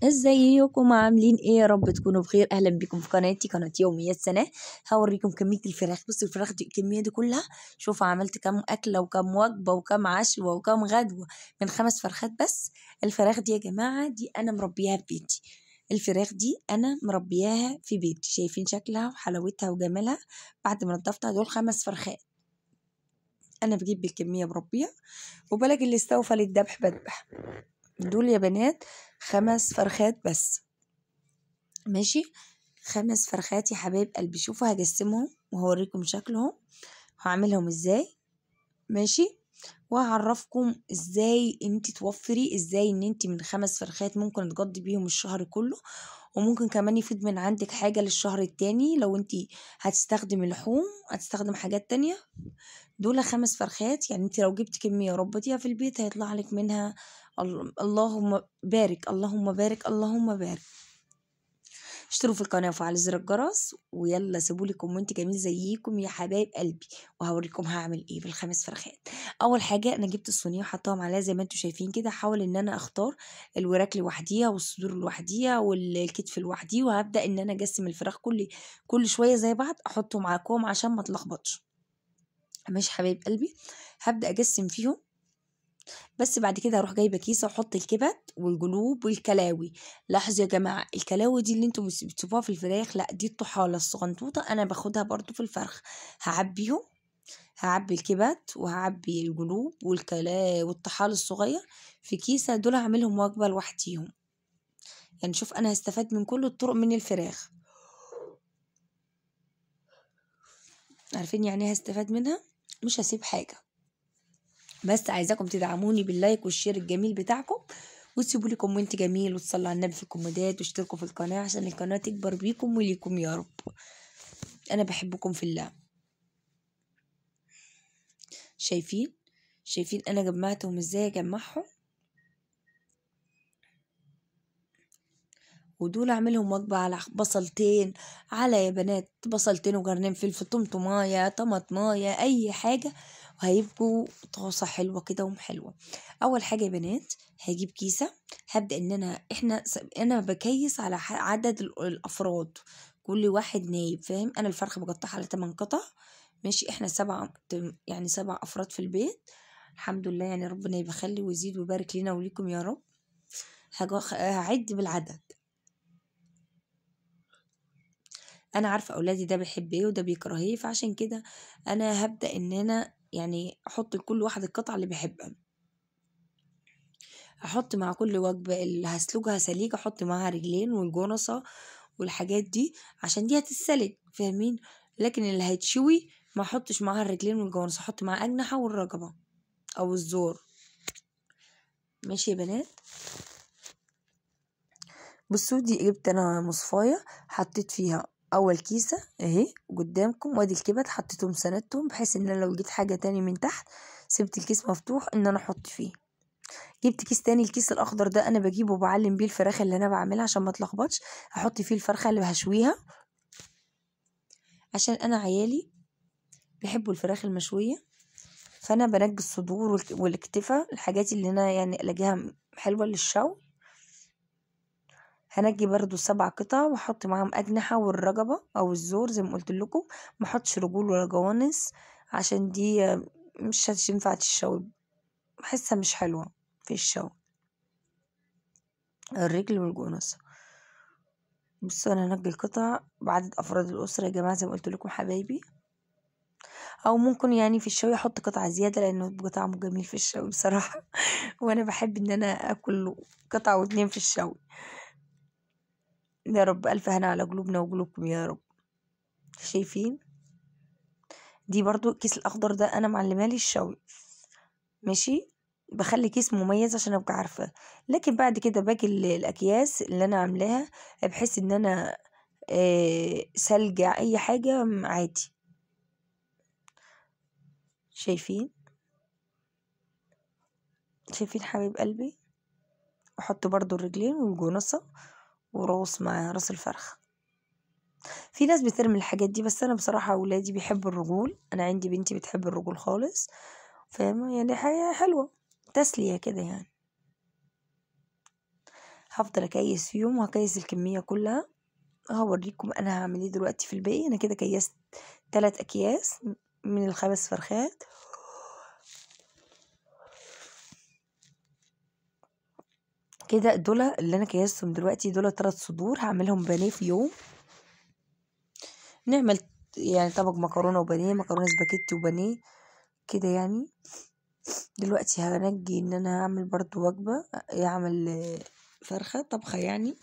ازيكم عاملين ايه؟ يا رب تكونوا بخير. اهلا بكم في قناتي، قناه يوميات سناء. هوريكم كميه الفراخ. بصوا الفراخ دي، الكميه دي كلها. شوفوا عملت كام اكله وكام وجبه وكام عشوه وكام غدوه من 5 فرخات بس. الفراخ دي يا جماعه دي انا مربياها في بيتي. الفراخ دي انا مربياها في بيتي، شايفين شكلها وحلاوتها وجمالها. بعد ما نضفتها، دول 5 فرخات. انا بجيب بالكميه بربيها، وبلاقي اللي استوفى للذبح بذبح. دول يا بنات 5 فرخات بس. ماشي، 5 فرخات يا حبايب قلبي. شوفوا هجسمهم وهوريكم شكلهم وهعملهم ازاي. ماشي، وهعرفكم ازاي انت توفري، ازاي ان انت من 5 فرخات ممكن تقضي بيهم الشهر كله، وممكن كمان يفيد من عندك حاجة للشهر التاني. لو انت هتستخدم لحوم، هتستخدم حاجات تانية. دول 5 فرخات، يعني انت لو جبت كمية ربطيها في البيت هيطلع لك منها اللهم بارك اللهم بارك اللهم بارك. اشتركوا في القناة وفعلوا زر الجرس، ويلا سيبولي كومنت جميل زيكم يا حبايب قلبي، وهوريكم هعمل ايه بال5 فرخات. اول حاجة انا جبت الصينية وحطاهم عليها زي ما انتم شايفين كده. هحاول ان انا اختار الوراك لوحديها والصدور لوحديها والكتف لوحديه، وهبدأ ان انا اجسم الفراخ كل شوية زي بعض، احطه معاكم عشان ما تلخبطش. ماشي حبايب قلبي، هبدأ اجسم فيهم. بس بعد كده هروح جايبه كيسه واحط الكبد والجلوب والكلاوي. لاحظوا يا جماعه، الكلاوي دي اللي انتم بتشوفوها في الفراخ، لا دي الطحاله الصغنطوطه، انا باخدها برضو في الفرخ. هعبيهم، هعبي الكبد وهعبي الجلوب والطحال الصغير في كيسه. دول هعملهم وجبه لوحديهم. يعني شوف انا هستفاد من كل الطرق من الفراخ. عارفين يعني هستفاد منها، مش هسيب حاجه. بس عايزاكم تدعموني باللايك والشير الجميل بتاعكم، وتسيبوا لي كومنت جميل، وتصلوا على النبي في الكومنتات، واشتركوا في القناة عشان القناة تكبر بيكم وليكم يا رب. انا بحبكم في الله. شايفين انا جمعتهم ازاي؟ اجمعهم ودول اعملهم وجبة على بصلتين، على يا بنات بصلتين وجرنين فلفل، طماطمايه طماطمايه اي حاجة، وهيبقوا طاسة حلوة كده حلوة. اول حاجة يا بنات هجيب كيسة. هبدأ ان انا بكيس على عدد الافراد. كل واحد نايب فاهم. انا الفرخة بقطعها على 8 قطع. ماشي، احنا 7، يعني 7 افراد في البيت. الحمد لله، يعني ربنا يبخلي ويزيد ويبارك لنا وليكم يا رب. هعد بالعدد. انا عارفه اولادي ده بيحب ايه وده بيكره ايه، فعشان كده انا هبدا ان انا يعني احط لكل واحد القطعه اللي بيحبها. احط مع كل وجبه اللي هسلقها سليق، احط معاها رجلين والجونصه والحاجات دي، عشان دي هتتسلق فاهمين. لكن اللي هيتشوي ما احطش معاها الرجلين والجونصه، احط معاها اجنحه والرقبه او الزور. ماشي يا بنات، بصوا دي جبت انا مصفايه، حطيت فيها اول كيسه اهي قدامكم، وادي الكبد حطيتهم سندتهم، بحيث ان انا لو جيت حاجه تاني من تحت سبت الكيس مفتوح ان انا احط فيه. جبت كيس تاني، الكيس الاخضر ده انا بجيبه بعلم بيه الفراخ اللي انا بعملها عشان ما اتلخبطش. احط فيه الفرخه اللي هشويها، عشان انا عيالي بيحبوا الفراخ المشويه. فانا بنجي الصدور والاكتفه، الحاجات اللي انا يعني الاقيها حلوه للشوي. هنجي برضو 7 قطع واحط معاهم اجنحة والرقبة او الزور زي ما قلت لكم. ما احطش رجول ولا جوانس، عشان دي مش هتنفع تشوي، بحسها مش حلوة في الشوي، الرجل والجونس. بصوا انا هنجي القطع بعدد افراد الاسرة يا جماعة زي ما قلت لكم حبايبي. او ممكن يعني في الشوي احط قطعة زيادة، لانه بيبقى طعمه جميل في الشوي بصراحة. وانا بحب ان انا اكل قطعة و2 في الشوي. يا رب الف هنا على قلوبنا وقلوبكم يا رب. شايفين دي برضو الكيس الاخضر ده انا معلمالي الشوي. ماشي، بخلي كيس مميز عشان ابقى عارفه. لكن بعد كده باجي الاكياس اللي انا عاملاها، بحيث ان انا سلجع اي حاجه عادي. شايفين حبيب قلبي. احط برضو الرجلين والجونصه وراس مع راس الفرخ. في ناس بترمي الحاجات دي، بس انا بصراحه اولادي بيحبوا الرجول. انا عندي بنتي بتحب الرجول خالص، فاهمه؟ يعني حاجه حلوه، تسليه كده يعني. هفضل اكيس فيهم وهكيس الكمية كلها. هوريكم انا هعمل ايه دلوقتي في الباقي. انا كده كيست 3 اكياس من ال5 فرخات. كده دول اللي انا كيستهم دلوقتي، دول 3 صدور هعملهم بانيه في يوم. نعمل يعني طبق مكرونة وبانيه، مكرونة سباكيتي وبانيه كده يعني. دلوقتي هنجي ان انا هعمل برضو وجبة، اعمل فرخة طبخة يعني.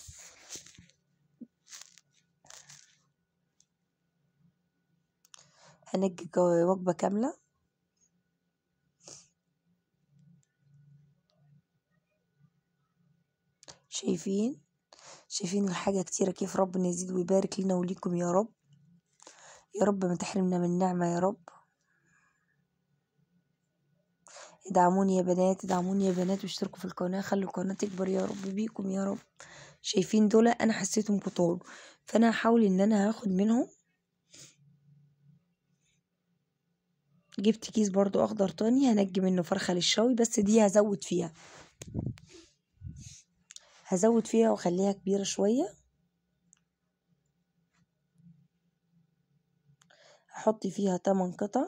هنجي وجبة كاملة. شايفين الحاجة كتيرة كيف. ربنا يزيد ويبارك لنا وليكم يا رب. يا رب ما تحرمنا من نعمة يا رب. ادعموني يا بنات، ادعموني يا بنات، واشتركوا في القناة، خلوا القناة تكبر يا رب بيكم يا رب. شايفين دول انا حسيتهم كتار، فانا هحاول ان انا هاخد منهم. جبت كيس برضو اخضر تاني هنجي منه فرخة للشوي، بس دي هزود فيها واخليها كبيرة شوية. هحط فيها 8 قطع.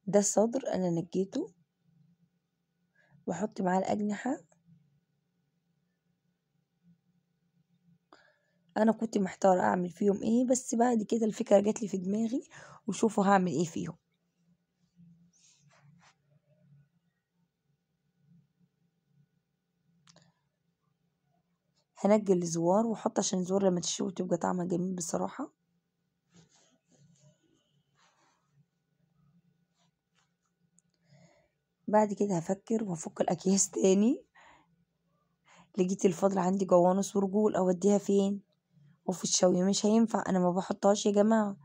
ده الصدر انا نجيته، واحط معاه الاجنحة. انا كنت محتارة اعمل فيهم ايه، بس بعد كده الفكرة جات لي في دماغي، وشوفوا هعمل ايه فيهم. هنجي الزوار واحط عشان الزوار لما تشوي تبقى طعمها جميل بصراحة. بعد كده هفكر وافك الاكياس تاني. لقيت الفضل عندي جوانص ورجول، اوديها فين؟ وفي الشوي مش هينفع، انا ما بحطهاش يا جماعة.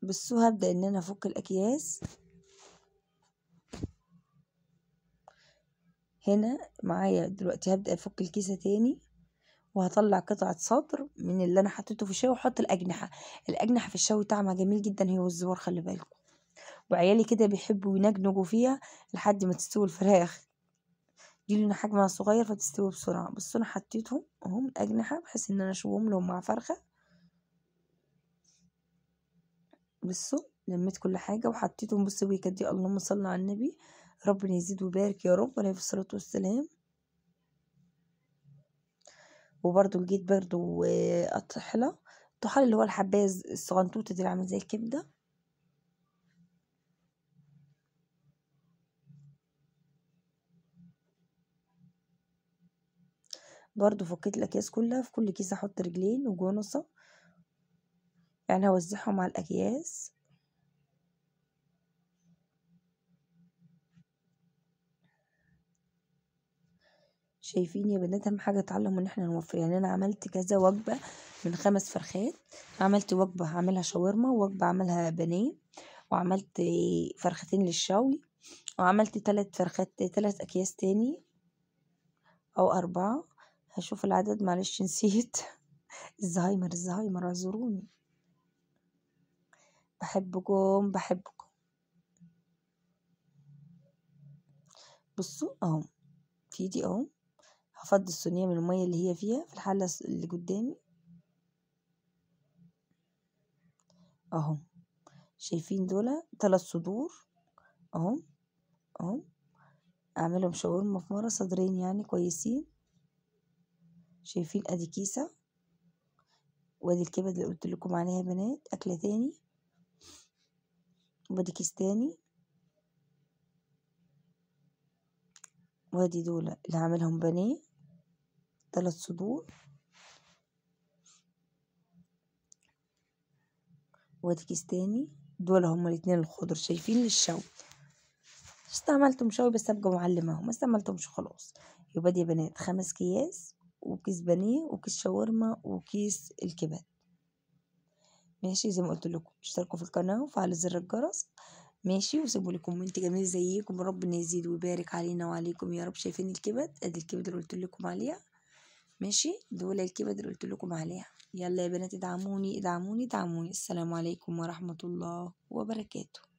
بصوا هبدأ ان انا افك الاكياس. هنا معايا دلوقتي هبدأ افك الكيسة تاني، وهطلع قطعة صدر من اللي انا حطيته في الشوي، واحط الاجنحة في الشوي طعمها جميل جدا هي والزوار، خلي بالكم. وعيالي كده بيحبوا ينجنجوا فيها لحد ما تستوي الفراخ. دي لنا حجمها صغير فتستوي بسرعة. بس انا حطيتهم اهم الاجنحة بحيث ان انا اشوهم لهم مع فرخة. بصوا لميت كل حاجة وحطيتهم. بصوا بيكدي اللهم صل على النبي، ربنا يزيد ويبارك يا رب عليه الصلاة والسلام. وبرضو لقيت برضو الطحال اللي هو الحباز الصغنطوطة دي اللي عامل زي الكبدة. برضو فكيت الأكياس كلها. في كل كيس أحط رجلين وجونصة، يعني هوزعهم على الأكياس. شايفين يا بنات، اهم حاجه اتعلموا ان احنا نوفر. يعني انا عملت كذا وجبه من 5 فرخات. عملت وجبه هعملها شاورما، ووجبه اعملها بانيه، وعملت فرختين للشوي، وعملت 3 فرخات 3 اكياس تاني او 4. هشوف العدد معلش نسيت. الزهايمر اعذروني. بحبكم. بصوا اهو في دي اهو. هفضي الصينيه من الميه اللي هي فيها في الحله اللي قدامي اهو. شايفين دول 3 صدور اهو. اعملهم شاورما في مره، صدرين يعني كويسين. شايفين ادي كيسه، وادي الكبد اللي قلت لكم عليها يا بنات اكله تاني، وادي كيس تاني، وادي دول اللي هعملهم بانيه 3 صدور، وادي كيس تاني. دول هما الاتنين الخضر شايفين للشوي. استعملتهم شوي بس ابقى معلماهم، ما استعملتهمش خلاص. يبقى دي يا بنات 5 اكياس، وكيس بانيه، وكيس شاورما، وكيس الكبد. ماشي زي ما قلت لكم، اشتركوا في القناه وفعلوا زر الجرس. ماشي، وسيبوا لي كومنت جميل زيكم، وربنا يزيد ويبارك علينا وعليكم يا رب. شايفين الكبد، ادي الكبد اللي قلت لكم عليها. ماشي، دول الكبد اللي قلت لكم عليها. يلا يا بنات ادعموني ادعموني ادعموني. السلام عليكم ورحمة الله وبركاته.